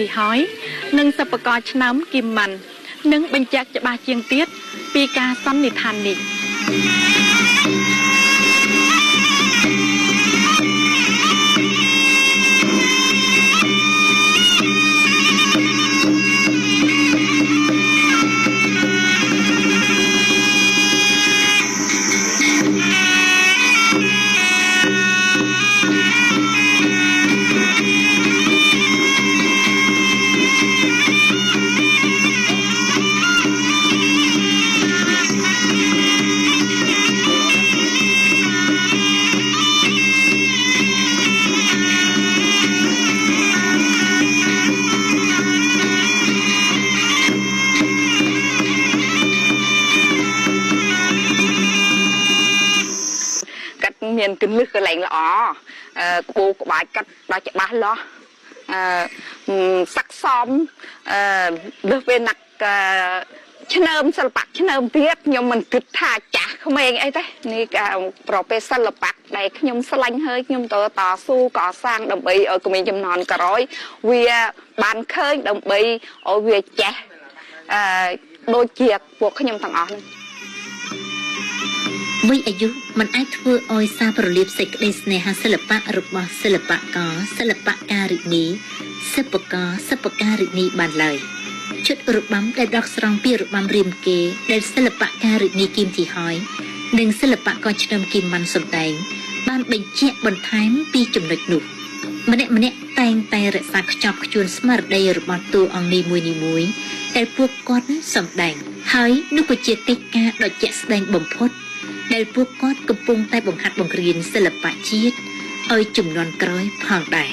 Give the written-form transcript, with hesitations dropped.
ទីហើយនិងសិប្បករឆ្នើមគីមម៉ាន់នឹងបញ្ជាក់ច្បាស់ជាងទៀតពីការសន្និដ្ឋាននេះមានគន្លឹះកន្លែងល្អក្បូរក្បាច់កាត់ដល់ច្បាស់លាស់សាក់សមលើសពេលណាក់ឆ្នើមសិល្បៈឆ្នើមទៀតខ្ញុំមិនគិតថាចាស់ក្មេងអីទេនេះប្រភេទសិល្បៈដែលខ្ញុំស្លាញ់ហើយខ្ញុំតស៊ូកសាងដើម្បីឲ្យក្មេងចំនួនក្រោយវាបានឃើញដើម្បីឲ្យវាចេះដូចជាពួកខ្ញុំទាំងអស់ហ្នឹងមួយអាយុមិនអាចធ្វើឲ្យសារប្រលៀបសេចក្តីស្នេហាសិល្បៈរបស់សិល្បករសិល្បការិនីសិប្បករសិប្បការិនីបានឡើយជិតរបាំដែលដកស្រង់ពីរបាំរាមកេរ្តិ៍ដែលសិល្បការិនីគីមទីហើយនិងសិល្បករឆ្នើមគីមម៉ាន់សម្ដែងបានបញ្ជាក់បន្ថែមពីចំណុចនោះម្នាក់តែងតែរក្សាខ្ជាប់ខ្ជួនស្មារតីរបស់តួអង្គនីមួយដែលពួកគាត់សម្ដែងហើយនោះក៏ជាកិច្ចការដ៏ជាក់ស្ដែងបំផុតដែលពួកគាត់កំពុងតែបង្ហាត់បង្រៀនសិល្បៈជាតិឲ្យជំនាន់ក្រោយផងដែរ